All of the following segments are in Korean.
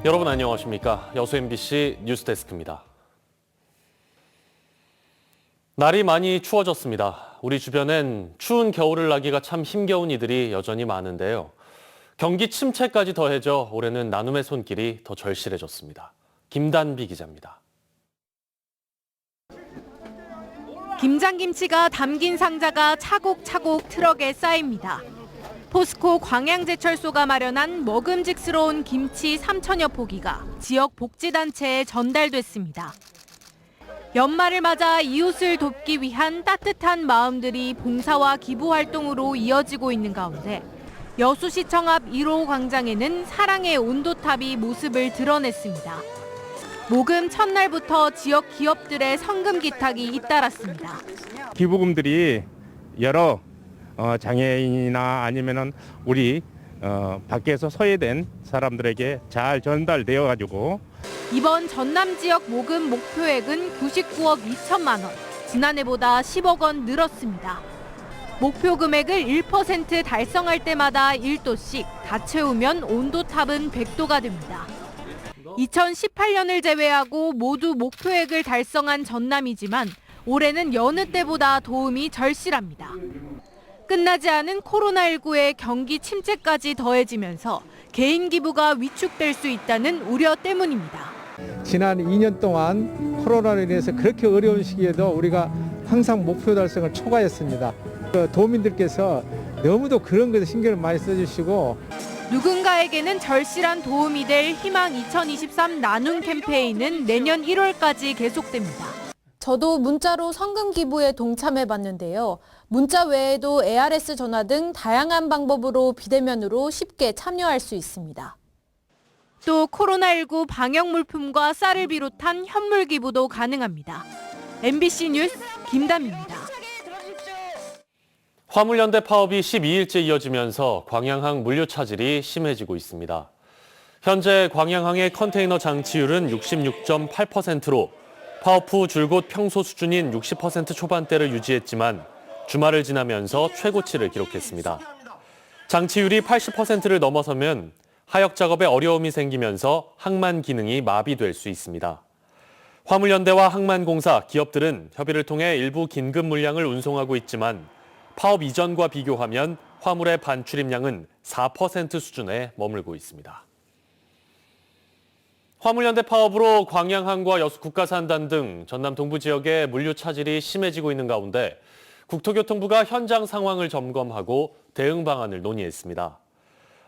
여러분 안녕하십니까? 여수 MBC 뉴스데스크입니다. 날이 많이 추워졌습니다. 우리 주변엔 추운 겨울을 나기가 참 힘겨운 이들이 여전히 많은데요. 경기 침체까지 더해져 올해는 나눔의 손길이 더 절실해졌습니다. 김단비 기자입니다. 김장김치가 담긴 상자가 차곡차곡 트럭에 쌓입니다. 포스코 광양제철소가 마련한 먹음직스러운 김치 3천여 포기가 지역 복지단체에 전달됐습니다. 연말을 맞아 이웃을 돕기 위한 따뜻한 마음들이 봉사와 기부 활동으로 이어지고 있는 가운데 여수시청 앞 1호 광장에는 사랑의 온도탑이 모습을 드러냈습니다. 모금 첫날부터 지역 기업들의 성금 기탁이 잇따랐습니다. 기부금들이 여러 장애인이나 아니면은 우리 밖에서 소외된 사람들에게 잘 전달되어 가지고 이번 전남 지역 모금 목표액은 99억 2천만 원, 지난해보다 10억 원 늘었습니다. 목표 금액을 1% 달성할 때마다 1도씩, 다 채우면 온도탑은 100도가 됩니다. 2018년을 제외하고 모두 목표액을 달성한 전남이지만 올해는 여느 때보다 도움이 절실합니다. 끝나지 않은 코로나19의 경기 침체까지 더해지면서 개인 기부가 위축될 수 있다는 우려 때문입니다. 지난 2년 동안 코로나로 인해서 그렇게 어려운 시기에도 우리가 항상 목표 달성을 초과했습니다. 도민들께서 너무도 그런 것에 신경을 많이 써주시고 누군가에게는 절실한 도움이 될 희망 2023 나눔 캠페인은 내년 1월까지 계속됩니다. 저도 문자로 성금 기부에 동참해봤는데요. 문자 외에도 ARS 전화 등 다양한 방법으로 비대면으로 쉽게 참여할 수 있습니다. 또 코로나19 방역 물품과 쌀을 비롯한 현물 기부도 가능합니다. MBC 뉴스 김담입니다. 화물연대 파업이 12일째 이어지면서 광양항 물류 차질이 심해지고 있습니다. 현재 광양항의 컨테이너 장치율은 66.8%로 파업 후 줄곧 평소 수준인 60% 초반대를 유지했지만 주말을 지나면서 최고치를 기록했습니다. 장치율이 80%를 넘어서면 하역 작업에 어려움이 생기면서 항만 기능이 마비될 수 있습니다. 화물연대와 항만공사, 기업들은 협의를 통해 일부 긴급 물량을 운송하고 있지만 파업 이전과 비교하면 화물의 반출입량은 4% 수준에 머물고 있습니다. 화물연대 파업으로 광양항과 여수 국가산단 등 전남 동부 지역의 물류 차질이 심해지고 있는 가운데 국토교통부가 현장 상황을 점검하고 대응 방안을 논의했습니다.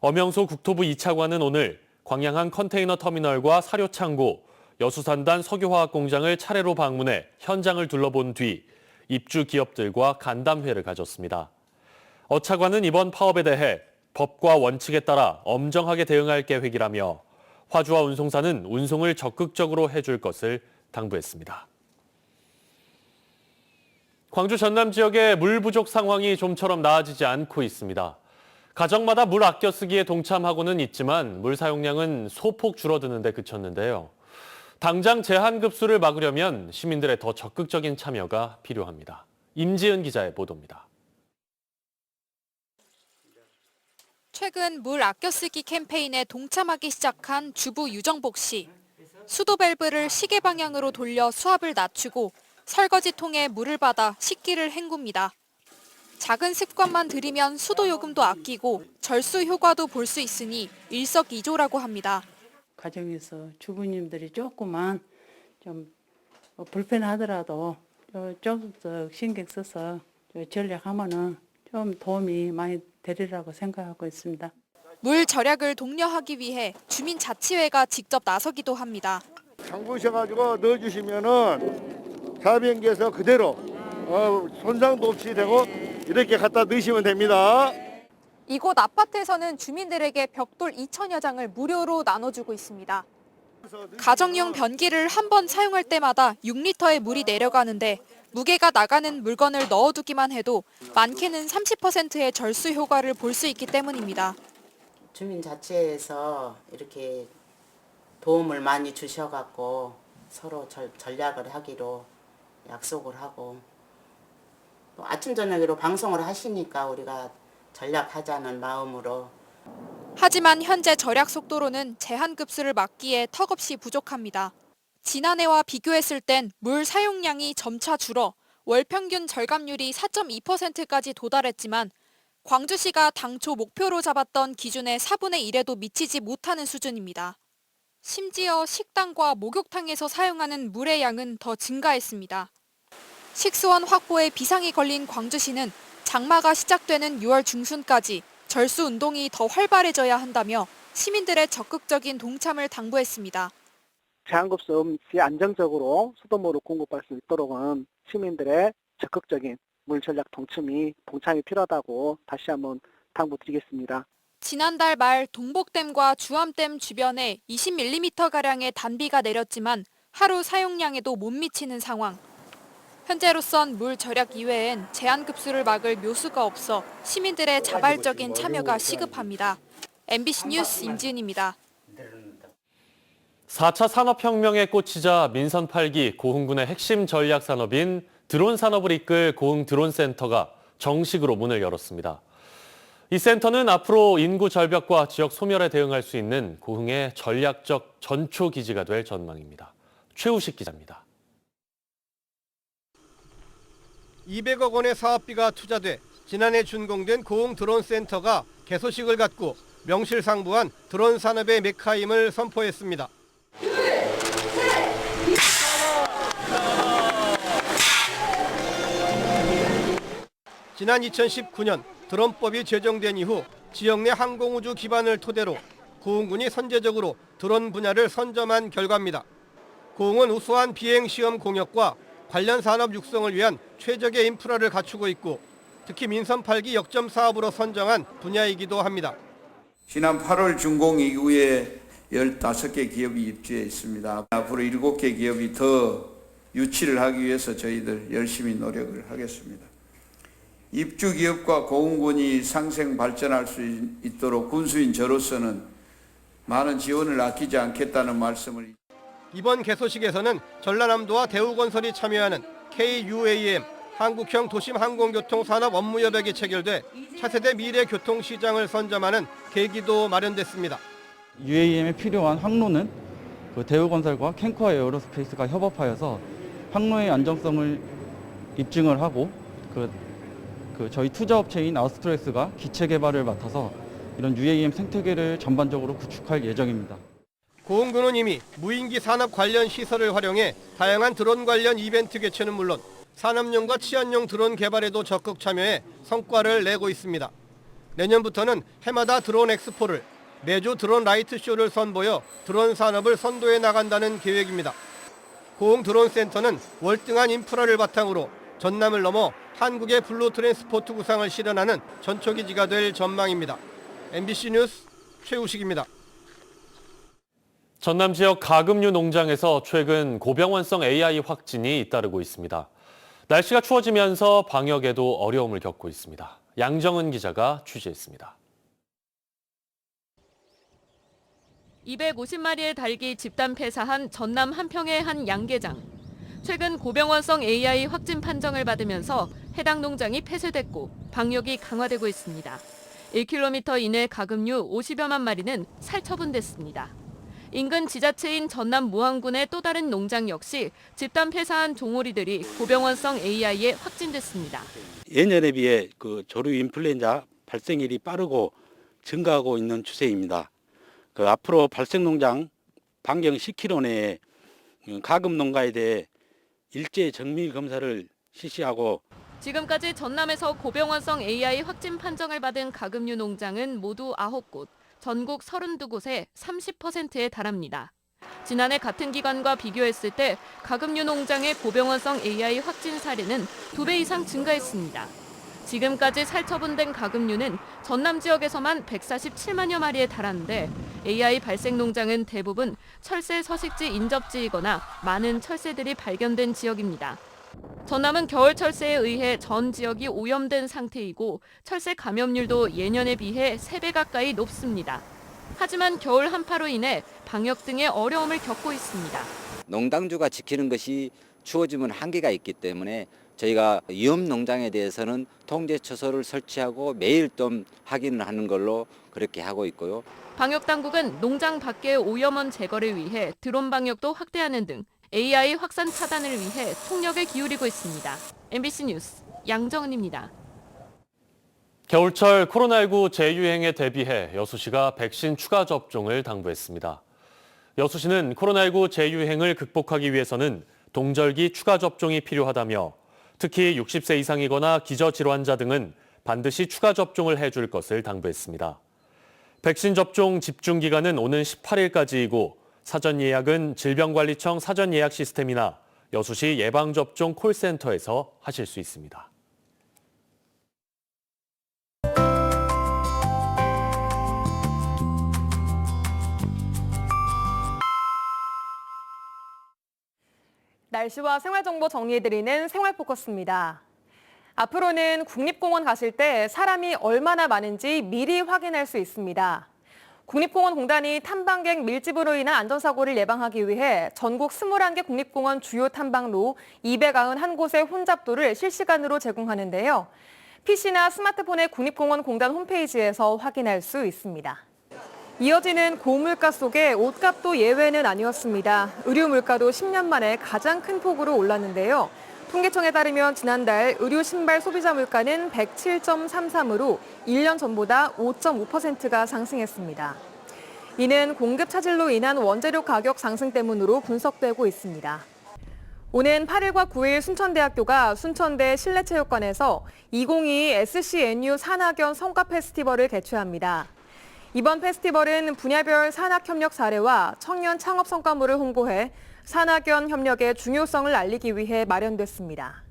엄영소 국토부 2차관은 오늘 광양항 컨테이너 터미널과 사료창고, 여수산단 석유화학 공장을 차례로 방문해 현장을 둘러본 뒤 입주 기업들과 간담회를 가졌습니다. 어 차관은 이번 파업에 대해 법과 원칙에 따라 엄정하게 대응할 계획이라며 화주와 운송사는 운송을 적극적으로 해줄 것을 당부했습니다. 광주 전남 지역의 물 부족 상황이 좀처럼 나아지지 않고 있습니다. 가정마다 물 아껴 쓰기에 동참하고는 있지만 물 사용량은 소폭 줄어드는 데 그쳤는데요. 당장 제한급수를 막으려면 시민들의 더 적극적인 참여가 필요합니다. 임지은 기자의 보도입니다. 최근 물 아껴 쓰기 캠페인에 동참하기 시작한 주부 유정복 씨. 수도 밸브를 시계 방향으로 돌려 수압을 낮추고 설거지통에 물을 받아 식기를 헹굽니다. 작은 습관만 들이면 수도 요금도 아끼고 절수 효과도 볼 수 있으니 일석이조라고 합니다. 가정에서 주부님들이 조금만 좀 불편하더라도 조금 더 신경 써서 전략하면은 좀 도움이 많이 되리라고 생각하고 있습니다. 물 절약을 독려하기 위해 주민자치회가 직접 나서기도 합니다. 담그셔가지고 넣어주시면은 자변기에서 그대로 손상도 없이 되고 이렇게 갖다 넣으시면 됩니다. 이곳 아파트에서는 주민들에게 벽돌 2천여 장을 무료로 나눠주고 있습니다. 가정용 변기를 한 번 사용할 때마다 6리터의 물이 내려가는데 무게가 나가는 물건을 넣어두기만 해도 많게는 30%의 절수 효과를 볼 수 있기 때문입니다. 주민자치회에서 이렇게 도움을 많이 주셔갖고 서로 전략을 하기로 약속을 하고 또 아침 저녁으로 방송을 하시니까 우리가 전략하자는 마음으로 하지만 현재 절약 속도로는 제한급수를 막기에 턱없이 부족합니다. 지난해와 비교했을 땐 물 사용량이 점차 줄어 월 평균 절감률이 4.2%까지 도달했지만 광주시가 당초 목표로 잡았던 기준의 4분의 1에도 미치지 못하는 수준입니다. 심지어 식당과 목욕탕에서 사용하는 물의 양은 더 증가했습니다. 식수원 확보에 비상이 걸린 광주시는 장마가 시작되는 6월 중순까지 절수 운동이 더 활발해져야 한다며 시민들의 적극적인 동참을 당부했습니다. 제한급수 없이 안정적으로 수돗물을 공급할 수 있도록은 시민들의 적극적인 물 전략 동참이 필요하다고 다시 한번 당부드리겠습니다. 지난달 말 동복댐과 주암댐 주변에 20mm가량의 단비가 내렸지만 하루 사용량에도 못 미치는 상황. 현재로선 물 절약 이외엔 제한급수를 막을 묘수가 없어 시민들의 자발적인 참여가 시급합니다. MBC 뉴스 임지은입니다. 4차 산업혁명에 꽂히자 민선 8기 고흥군의 핵심 전략 산업인 드론 산업을 이끌 고흥 드론센터가 정식으로 문을 열었습니다. 이 센터는 앞으로 인구 절벽과 지역 소멸에 대응할 수 있는 고흥의 전략적 전초 기지가 될 전망입니다. 최우식 기자입니다. 200억 원의 사업비가 투자돼 지난해 준공된 고흥 드론센터가 개소식을 갖고 명실상부한 드론 산업의 메카임을 선포했습니다. 지난 2019년 드론법이 제정된 이후 지역 내 항공우주 기반을 토대로 고흥군이 선제적으로 드론 분야를 선점한 결과입니다. 고흥은 우수한 비행시험 공역과 관련 산업 육성을 위한 최적의 인프라를 갖추고 있고 특히 민선 8기 역점 사업으로 선정한 분야이기도 합니다. 지난 8월 준공 이후에 15개 기업이 입주해 있습니다. 앞으로 7개 기업이 더 유치를 하기 위해서 저희들 열심히 노력을 하겠습니다. 입주 기업과 고흥군이 상생 발전할 수 있도록 군수인 저로서는 많은 지원을 아끼지 않겠다는 말씀을. 이번 개소식에서는 전라남도와 대우건설이 참여하는 KUAM 한국형 도심 항공교통 산업 업무 협약이 체결돼 차세대 미래 교통시장을 선점하는 계기도 마련됐습니다. UAM에 필요한 항로는 대우건설과 캔코아 에어로스페이스가 협업하여서 항로의 안정성을 입증을 하고 저희 투자업체인 아우스트로엑스가 기체 개발을 맡아서 이런 UAM 생태계를 전반적으로 구축할 예정입니다. 고흥군은 이미 무인기 산업 관련 시설을 활용해 다양한 드론 관련 이벤트 개최는 물론 산업용과 치안용 드론 개발에도 적극 참여해 성과를 내고 있습니다. 내년부터는 해마다 드론 엑스포를, 매주 드론 라이트 쇼를 선보여 드론 산업을 선도해 나간다는 계획입니다. 고흥 드론센터는 월등한 인프라를 바탕으로 전남을 넘어 한국의 블루 트랜스포트 구상을 실현하는 전초기지가 될 전망입니다. MBC 뉴스 최우식입니다. 전남 지역 가금류 농장에서 최근 고병환성 AI 확진이 잇따르고 있습니다. 날씨가 추워지면서 방역에도 어려움을 겪고 있습니다. 양정은 기자가 취재했습니다. 250마리의 닭이 집단 폐사한 전남 한평의 한 양계장. 최근 고병환성 AI 확진 판정을 받으면서 해당 농장이 폐쇄됐고 방역이 강화되고 있습니다. 1km 이내 가금류 50여만 마리는 살처분됐습니다. 인근 지자체인 전남 무안군의 또 다른 농장 역시 집단 폐사한 종오리들이 고병환성 AI에 확진됐습니다. 예년에 비해 조류 인플루엔자 발생률이 빠르고 증가하고 있는 추세입니다. 앞으로 발생 농장 반경 10km 내에 가금 농가에 대해 일제 정밀 검사를 실시하고 지금까지 전남에서 고병환성 AI 확진 판정을 받은 가금류 농장은 모두 9곳, 전국 32곳의 30%에 달합니다. 지난해 같은 기간과 비교했을 때 가금류 농장의 고병환성 AI 확진 사례는 2배 이상 증가했습니다. 지금까지 살처분된 가금류는 전남 지역에서만 147만여 마리에 달하는데 AI 발생 농장은 대부분 철새 서식지 인접지이거나 많은 철새들이 발견된 지역입니다. 전남은 겨울 철새에 의해 전 지역이 오염된 상태이고 철새 감염률도 예년에 비해 3배 가까이 높습니다. 하지만 겨울 한파로 인해 방역 등의 어려움을 겪고 있습니다. 농당주가 지키는 것이 추워지면 한계가 있기 때문에 저희가 위험 농장에 대해서는 통제 처소를 설치하고 매일 좀 확인을 하는 걸로 그렇게 하고 있고요. 방역당국은 농장 밖의 오염원 제거를 위해 드론 방역도 확대하는 등 AI 확산 차단을 위해 총력을 기울이고 있습니다. MBC 뉴스 양정은입니다. 겨울철 코로나19 재유행에 대비해 여수시가 백신 추가 접종을 당부했습니다. 여수시는 코로나19 재유행을 극복하기 위해서는 동절기 추가 접종이 필요하다며 특히 60세 이상이거나 기저질환자 등은 반드시 추가 접종을 해줄 것을 당부했습니다. 백신 접종 집중 기간은 오는 18일까지이고 사전 예약은 질병관리청 사전 예약 시스템이나 여수시 예방접종 콜센터에서 하실 수 있습니다. 날씨와 생활정보 정리해드리는 생활포커스입니다. 앞으로는 국립공원 가실 때 사람이 얼마나 많은지 미리 확인할 수 있습니다. 국립공원공단이 탐방객 밀집으로 인한 안전사고를 예방하기 위해 전국 21개 국립공원 주요 탐방로 291곳의 혼잡도를 실시간으로 제공하는데요. PC나 스마트폰의 국립공원공단 홈페이지에서 확인할 수 있습니다. 이어지는 고물가 속에 옷값도 예외는 아니었습니다. 의류 물가도 10년 만에 가장 큰 폭으로 올랐는데요. 통계청에 따르면 지난달 의류 신발 소비자 물가는 107.33으로 1년 전보다 5.5%가 상승했습니다. 이는 공급 차질로 인한 원재료 가격 상승 때문으로 분석되고 있습니다. 오는 8일과 9일 순천대학교가 순천대 실내체육관에서 2022 SCNU 산학연 성과 페스티벌을 개최합니다. 이번 페스티벌은 분야별 산학협력 사례와 청년 창업 성과물을 홍보해 산학연 협력의 중요성을 알리기 위해 마련됐습니다.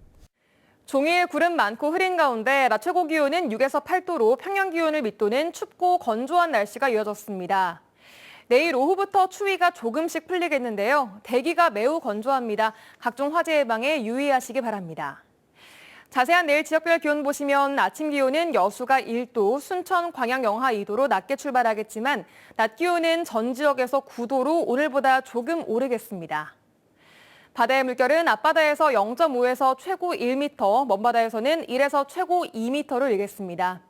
종일 구름 많고 흐린 가운데 낮 최고 기온은 6에서 8도로 평년 기온을 밑도는 춥고 건조한 날씨가 이어졌습니다. 내일 오후부터 추위가 조금씩 풀리겠는데요. 대기가 매우 건조합니다. 각종 화재 예방에 유의하시기 바랍니다. 자세한 내일 지역별 기온 보시면 아침 기온은 여수가 1도, 순천, 광양, 영하 2도로 낮게 출발하겠지만 낮 기온은 전 지역에서 9도로 오늘보다 조금 오르겠습니다. 바다의 물결은 앞바다에서 0.5에서 최고 1m, 먼바다에서는 1에서 최고 2m를 일겠습니다.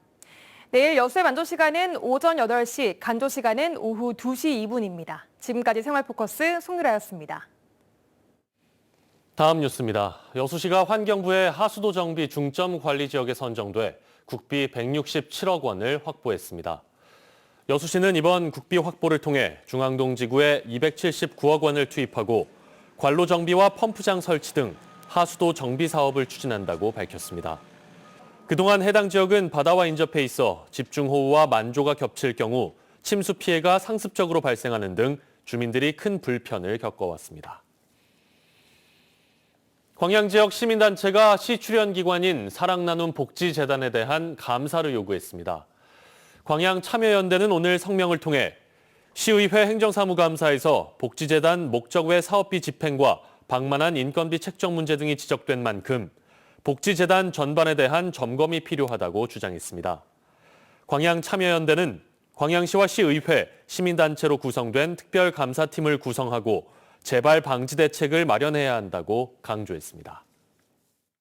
내일 여수의 만조 시간은 오전 8시, 간조 시간은 오후 2시 2분입니다. 지금까지 생활포커스 송유라였습니다. 다음 뉴스입니다. 여수시가 환경부의 하수도 정비 중점 관리 지역에 선정돼 국비 167억 원을 확보했습니다. 여수시는 이번 국비 확보를 통해 중앙동 지구에 279억 원을 투입하고 관로 정비와 펌프장 설치 등 하수도 정비 사업을 추진한다고 밝혔습니다. 그동안 해당 지역은 바다와 인접해 있어 집중호우와 만조가 겹칠 경우 침수 피해가 상습적으로 발생하는 등 주민들이 큰 불편을 겪어왔습니다. 광양 지역 시민단체가 시 출연기관인 사랑나눔 복지재단에 대한 감사를 요구했습니다. 광양 참여연대는 오늘 성명을 통해 시의회 행정사무감사에서 복지재단 목적 외 사업비 집행과 방만한 인건비 책정 문제 등이 지적된 만큼 복지재단 전반에 대한 점검이 필요하다고 주장했습니다. 광양 참여연대는 광양시와 시의회, 시민단체로 구성된 특별감사팀을 구성하고 재발 방지 대책을 마련해야 한다고 강조했습니다.